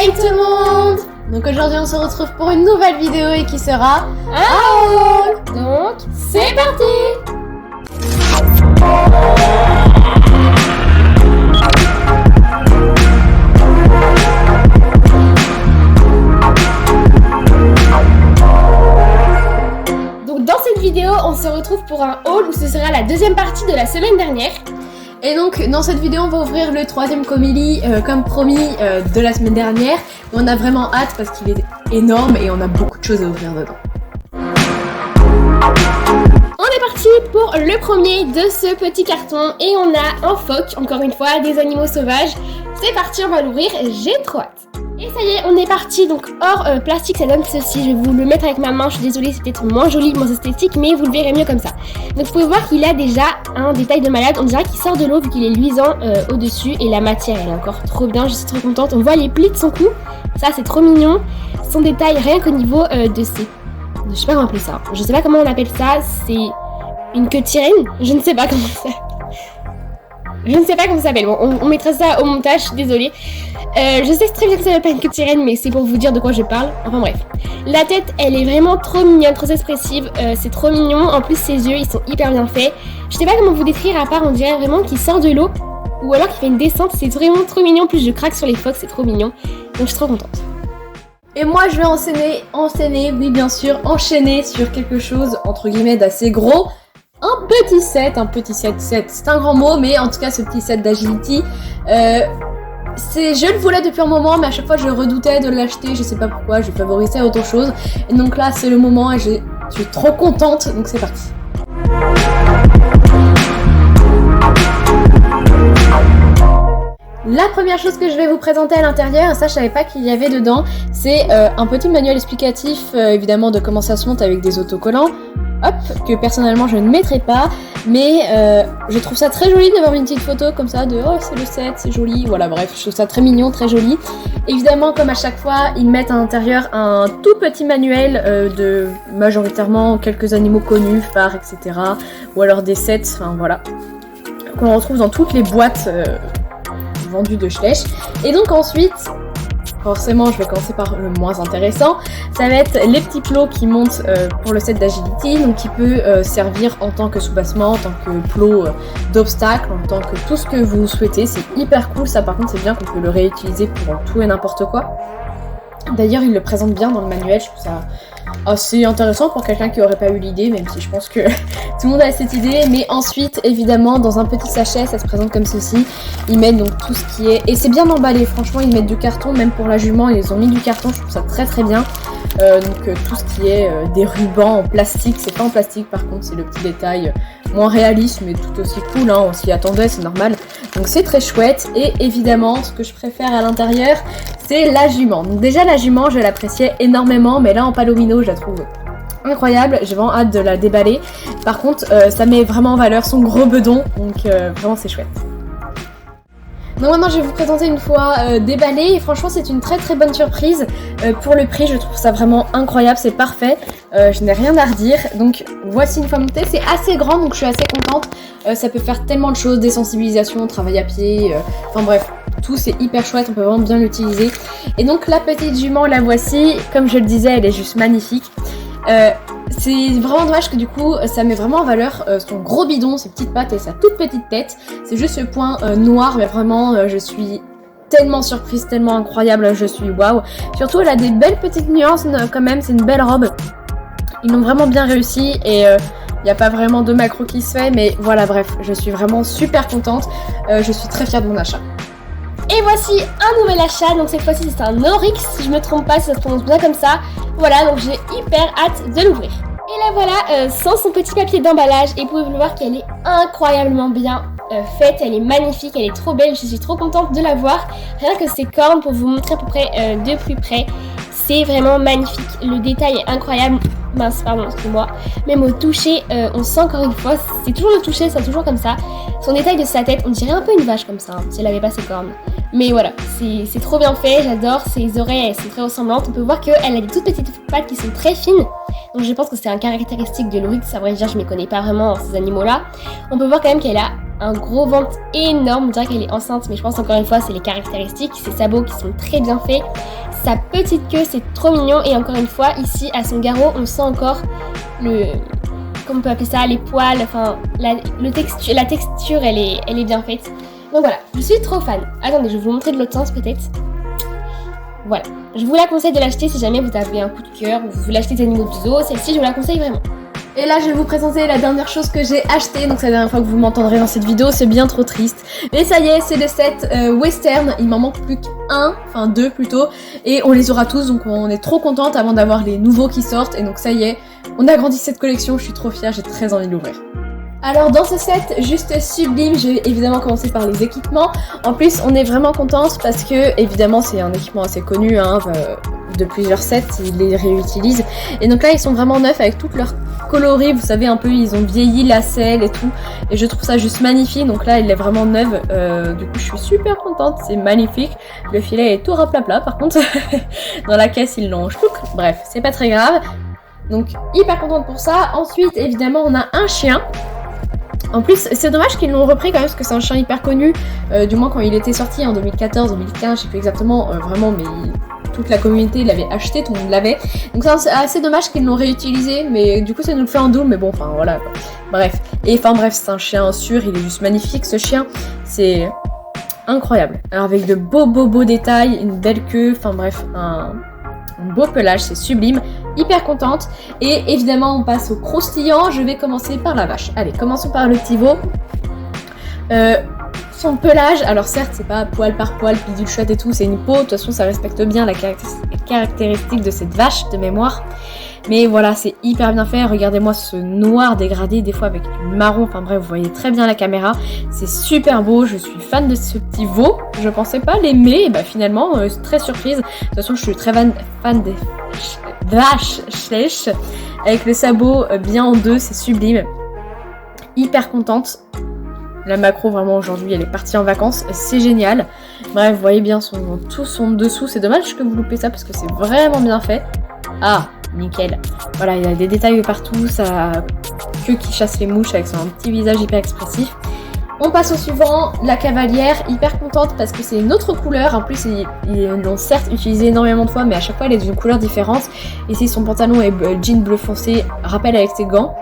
Hey tout le monde! Donc aujourd'hui on se retrouve pour une nouvelle vidéo et qui sera un haul! Donc, c'est parti! Donc dans cette vidéo, on se retrouve pour un haul où ce sera la deuxième partie de la semaine dernière. Et donc dans cette vidéo on va ouvrir le troisième Comili comme promis de la semaine dernière. On a vraiment hâte parce qu'il est énorme et on a beaucoup de choses à ouvrir dedans. On est parti pour le premier de ce petit carton et on a un phoque, encore une fois, des animaux sauvages. C'est parti, on va l'ouvrir, j'ai trop hâte. Et ça y est, on est parti, donc hors plastique, ça donne ceci. Je vais vous le mettre avec ma main, je suis désolée, c'est peut-être moins joli, moins esthétique, mais vous le verrez mieux comme ça. Donc vous pouvez voir qu'il a déjà un détail de malade, on dirait qu'il sort de l'eau vu qu'il est luisant au-dessus. Et la matière, elle est encore trop bien, je suis trop contente. On voit les plis de son cou, ça c'est trop mignon. Son détail, rien qu'au niveau de ses... Je sais pas comment appeler ça, je sais pas comment on appelle ça, c'est une queue de sirène, je ne sais pas comment ça... Je ne sais pas comment ça s'appelle, bon, on mettra ça au montage, je suis désolée. Je sais très bien que ça s'appelle pas une queue de sirène, mais c'est pour vous dire de quoi je parle. Enfin bref. La tête, elle est vraiment trop mignonne, trop expressive, c'est trop mignon. En plus, ses yeux, ils sont hyper bien faits. Je sais pas comment vous décrire à part, on dirait vraiment qu'il sort de l'eau. Ou alors qu'il fait une descente, c'est vraiment trop mignon. En plus, je craque sur les phoques, c'est trop mignon. Donc je suis trop contente. Et moi je vais enchaîner, oui bien sûr, enchaîner sur quelque chose entre guillemets d'assez gros. Un petit set, c'est un grand mot, mais en tout cas ce petit set d'Agility, je le voulais depuis un moment, mais à chaque fois je redoutais de l'acheter, je sais pas pourquoi, je favorisais autre chose. Et donc là c'est le moment et je suis trop contente, donc c'est parti. La première chose que je vais vous présenter à l'intérieur, ça je savais pas qu'il y avait dedans, c'est un petit manuel explicatif évidemment de comment ça se monte avec des autocollants. Hop, que personnellement je ne mettrai pas, mais je trouve ça très joli d'avoir une petite photo comme ça de oh c'est le set, c'est joli, voilà bref, je trouve ça très mignon, très joli. Évidemment comme à chaque fois, ils mettent à l'intérieur un tout petit manuel de majoritairement quelques animaux connus, phares, etc. Ou alors des sets, enfin voilà, qu'on retrouve dans toutes les boîtes vendues de Schleich. Et donc ensuite... Forcément, je vais commencer par le moins intéressant. Ça va être les petits plots qui montent pour le set d'Agility, donc qui peut servir en tant que soubassement, en tant que plot d'obstacle, en tant que tout ce que vous souhaitez. C'est hyper cool, ça par contre c'est bien qu'on peut le réutiliser pour tout et n'importe quoi. D'ailleurs, il le présente bien dans le manuel, je trouve ça assez intéressant pour quelqu'un qui aurait pas eu l'idée, même si je pense que tout le monde a cette idée. Mais ensuite, évidemment, dans un petit sachet, ça se présente comme ceci. Ils mettent donc tout ce qui est... Et c'est bien emballé, franchement, ils mettent du carton, même pour la jument, ils ont mis du carton, je trouve ça très très bien. Tout ce qui est des rubans en plastique, c'est pas en plastique par contre, c'est le petit détail moins réaliste, mais tout aussi cool, hein, on s'y attendait, c'est normal. Donc c'est très chouette, et évidemment, ce que je préfère à l'intérieur, c'est la jument. Donc déjà la jument, je l'appréciais énormément, mais là en palomino, je la trouve incroyable, j'ai vraiment hâte de la déballer. Par contre, ça met vraiment en valeur son gros bedon, donc vraiment c'est chouette. Donc maintenant je vais vous présenter une fois déballé, et franchement c'est une très très bonne surprise. Pour le prix je trouve ça vraiment incroyable, c'est parfait, je n'ai rien à redire. Donc voici une fois monté, c'est assez grand donc je suis assez contente, ça peut faire tellement de choses, des sensibilisations, travail à pied, enfin bref, tout c'est hyper chouette, on peut vraiment bien l'utiliser. Et donc la petite jument la voici, comme je le disais elle est juste magnifique. C'est vraiment dommage que du coup ça met vraiment en valeur son gros bidon, ses petites pattes et sa toute petite tête. C'est juste ce point noir, mais vraiment je suis tellement surprise, tellement incroyable, je suis waouh. Surtout elle a des belles petites nuances quand même, c'est une belle robe. Ils l'ont vraiment bien réussi et il n'y a pas vraiment de macro qui se fait, mais voilà bref, je suis vraiment super contente, je suis très fière de mon achat. Et voici un nouvel achat, donc cette fois-ci c'est un Oryx, si je me trompe pas, ça se prononce bien comme ça. Voilà, donc j'ai hyper hâte de l'ouvrir. Et là voilà, sans son petit papier d'emballage, et vous pouvez le voir qu'elle est incroyablement bien faite, elle est magnifique, elle est trop belle, je suis trop contente de la voir. Rien que ses cornes, pour vous montrer à peu près de plus près, c'est vraiment magnifique, le détail est incroyable. Mince, pardon, excusez-moi. Même au toucher, on sent encore une fois, c'est toujours le toucher, c'est toujours comme ça. Son détail de sa tête, on dirait un peu une vache comme ça, hein, si elle avait pas ses cornes. Mais voilà, c'est trop bien fait, j'adore, ses oreilles, elles sont très ressemblantes. On peut voir qu'elle a des toutes petites pattes qui sont très fines. Donc je pense que c'est un caractéristique de l'oryx, à vrai dire, je ne m'y connais pas vraiment ces animaux-là. On peut voir quand même qu'elle a un gros ventre énorme, on dirait qu'elle est enceinte, mais je pense encore une fois c'est les caractéristiques, ses sabots qui sont très bien faits, sa petite queue c'est trop mignon, et encore une fois ici à son garrot on sent encore comment on peut appeler ça, les poils, enfin la texture elle est bien faite. Donc voilà, je suis trop fan. Attendez, je vais vous montrer de l'autre sens peut-être. Voilà, je vous la conseille de l'acheter si jamais vous avez un coup de cœur ou vous voulez acheter des animaux du zoo, celle-ci je vous la conseille vraiment. Et là je vais vous présenter la dernière chose que j'ai acheté, donc c'est la dernière fois que vous m'entendrez dans cette vidéo, c'est bien trop triste. Mais ça y est, c'est le set western, il m'en manque plus qu'un, enfin deux plutôt, et on les aura tous, donc on est trop contente avant d'avoir les nouveaux qui sortent, et donc ça y est, on a grandi cette collection, je suis trop fière, j'ai très envie de l'ouvrir. Alors dans ce set juste sublime, je vais évidemment commencer par les équipements. En plus on est vraiment contente parce que évidemment c'est un équipement assez connu de plusieurs sets, ils les réutilisent. Et donc là ils sont vraiment neufs avec toutes leurs coloris, vous savez un peu ils ont vieilli la selle et tout. Et je trouve ça juste magnifique, donc là il est vraiment neuve, du coup je suis super contente, c'est magnifique. Le filet est tout raplapla par contre, dans la caisse ils l'ont chouc, bref c'est pas très grave. Donc hyper contente pour ça. Ensuite évidemment on a un chien. En plus, c'est dommage qu'ils l'ont repris quand même parce que c'est un chien hyper connu, du moins quand il était sorti en 2014, 2015, je sais plus exactement vraiment, mais toute la communauté l'avait acheté, tout le monde l'avait. Donc c'est assez dommage qu'ils l'ont réutilisé, mais du coup ça nous le fait en double, mais bon, enfin voilà. Bref, c'est un chien sûr, il est juste magnifique ce chien, c'est incroyable. Alors avec de beaux détails, une belle queue, enfin bref, un beau pelage, c'est sublime, hyper contente. Et évidemment on passe au croustillant, je vais commencer par la vache. Allez, commençons par le petit veau. Son pelage, alors certes c'est pas poil par poil, bidule chouette et tout, c'est une peau, de toute façon ça respecte bien la caractéristique de cette vache de mémoire. Mais voilà, c'est hyper bien fait, regardez-moi ce noir dégradé, des fois avec du marron, enfin bref, vous voyez très bien la caméra. C'est super beau, je suis fan de ce petit veau, je pensais pas l'aimer, et bah finalement, très surprise. De toute façon, je suis très fan des vaches sèches, avec le sabot bien en deux, c'est sublime. Hyper contente. La macro vraiment aujourd'hui elle est partie en vacances, c'est génial. Bref, vous voyez bien tout son dessous, c'est dommage que vous loupez ça parce que c'est vraiment bien fait. Ah, nickel. Voilà, il y a des détails partout, sa queue qui chasse les mouches avec son petit visage hyper expressif. On passe au suivant, la cavalière, hyper contente parce que c'est une autre couleur. En plus, ils l'ont certes utilisé énormément de fois, mais à chaque fois elle est d'une couleur différente. Ici, son pantalon est jean bleu foncé, rappel avec ses gants.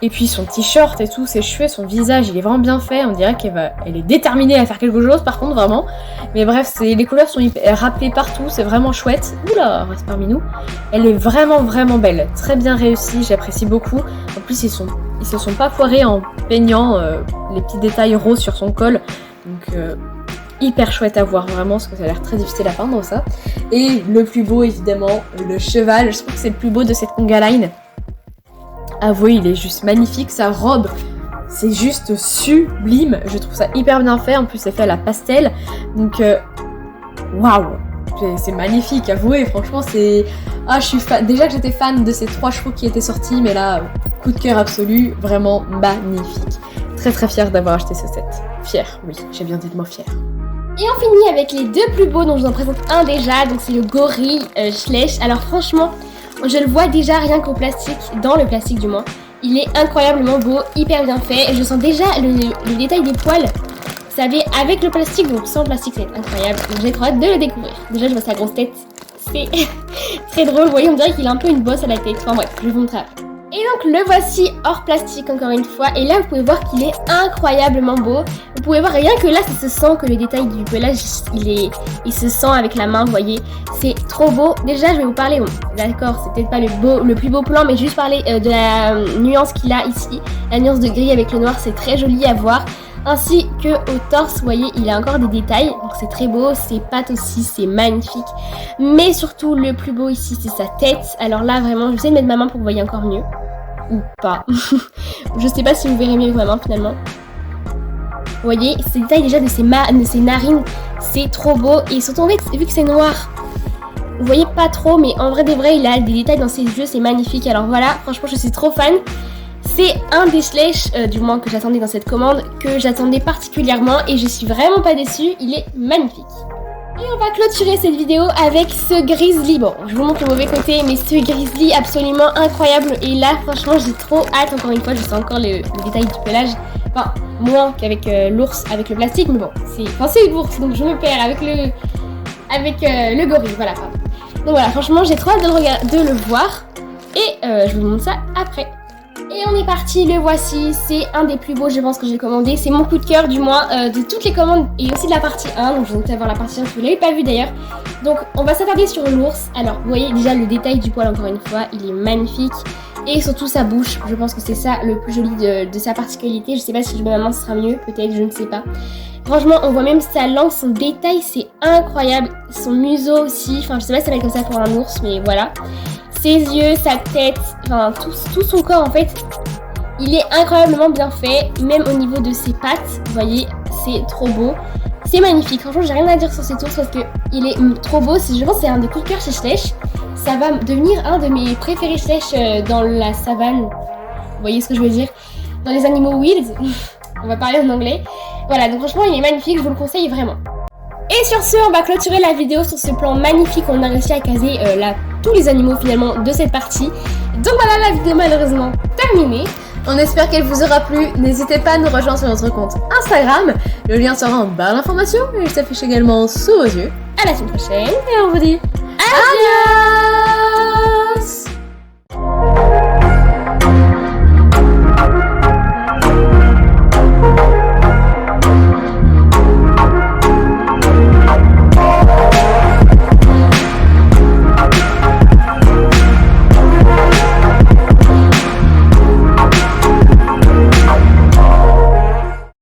Et puis son t-shirt et tout, ses cheveux, son visage, il est vraiment bien fait. On dirait elle est déterminée à faire quelque chose, par contre, vraiment. Mais bref, les couleurs sont rappelées partout, c'est vraiment chouette. Oula, reste parmi nous. Elle est vraiment belle, très bien réussie, j'apprécie beaucoup. En plus, ils se sont pas foirés en peignant les petits détails roses sur son col. Donc, hyper chouette à voir, vraiment, parce que ça a l'air très difficile à peindre, ça. Et le plus beau, évidemment, le cheval. Je trouve que c'est le plus beau de cette conga line. Avouez, il est juste magnifique, sa robe, c'est juste sublime, je trouve ça hyper bien fait, en plus c'est fait à la pastel, donc waouh, c'est magnifique, avouez, franchement c'est... Ah, je suis déjà que j'étais fan de ces 3 chevaux qui étaient sortis, mais là, coup de cœur absolu, vraiment magnifique. Très fière d'avoir acheté ce set. Fière, oui, j'ai bien dit le mot fière. Et on finit avec les deux plus beaux, dont je vous en présente un déjà, donc c'est le gorille Schleich. Alors franchement, je le vois déjà rien qu'au plastique, dans le plastique du moins. Il est incroyablement beau, hyper bien fait. Je sens déjà le détail des poils. Vous savez, avec le plastique, donc sans plastique, c'est incroyable. Donc j'ai trop hâte de le découvrir. Déjà, je vois sa grosse tête. C'est très drôle. Vous voyez, on dirait qu'il a un peu une bosse à la tête. Enfin bref, je vais vous montrer après. Et donc le voici hors plastique encore une fois. Et là, vous pouvez voir qu'il est incroyablement beau. Vous pouvez voir rien que là, ça se sent que le détail du pelage, il se sent avec la main, vous voyez. C'est trop beau. Déjà, je vais vous parler, bon, d'accord, c'est peut-être pas le plus beau plan, mais juste parler de la nuance qu'il a ici. La nuance de gris avec le noir, c'est très joli à voir. Ainsi que au torse, vous voyez, il a encore des détails, donc c'est très beau. Ses pattes aussi, c'est magnifique. Mais surtout, le plus beau ici, c'est sa tête. Alors là, vraiment, j'essaie de mettre ma main pour que vous voyez encore mieux. Ou pas. Je sais pas si vous verrez mieux avec ma main, finalement. Vous voyez, ces détails déjà de ses narines, c'est trop beau. Et surtout, en fait, vu que c'est noir, vous voyez pas trop, mais en vrai des vrais, il a des détails dans ses yeux, c'est magnifique. Alors voilà, franchement, je suis trop fan. C'est un des Schleich, du moins que j'attendais dans cette commande, que j'attendais particulièrement et je suis vraiment pas déçue, il est magnifique. Et on va clôturer cette vidéo avec ce grizzly. Bon, je vous montre le mauvais côté, mais ce grizzly absolument incroyable. Et là, franchement, j'ai trop hâte, encore une fois, je sens encore le détail du pelage. Enfin, moins qu'avec l'ours avec le plastique, mais bon, c'est l'ours, donc je me perds avec le gorille, voilà. Pardon. Donc voilà, franchement, j'ai trop hâte de le voir, et je vous montre ça après. Et on est parti, le voici, c'est un des plus beaux je pense que j'ai commandé, c'est mon coup de cœur du moins de toutes les commandes et aussi de la partie 1, donc je vais vous voir la partie 1 si vous l'avez pas vu d'ailleurs. Donc on va s'attarder sur l'ours, alors vous voyez déjà le détail du poil encore une fois, il est magnifique et surtout sa bouche, je pense que c'est ça le plus joli de sa particularité, je sais pas si je mets ma main ce sera mieux, peut-être, je ne sais pas. Franchement on voit même sa langue, son détail c'est incroyable, son museau aussi, enfin je sais pas si ça va être comme ça pour un ours mais voilà. Ses yeux, sa tête, enfin tout son corps en fait, il est incroyablement bien fait, même au niveau de ses pattes, vous voyez, c'est trop beau, c'est magnifique, franchement j'ai rien à dire sur cet ours parce que il est trop beau, je pense que c'est un des coups de cœur chez Shlech, ça va devenir un de mes préférés Shlech dans la savane, vous voyez ce que je veux dire, dans les animaux wild, on va parler en anglais, voilà donc franchement il est magnifique, je vous le conseille vraiment. Et sur ce, on va clôturer la vidéo sur ce plan magnifique. On a réussi à caser tous les animaux finalement de cette partie. Donc voilà, la vidéo malheureusement terminée. On espère qu'elle vous aura plu. N'hésitez pas à nous rejoindre sur notre compte Instagram. Le lien sera en barre d'informations et il s'affiche également sous vos yeux. À la semaine prochaine. Et on vous dit adieu.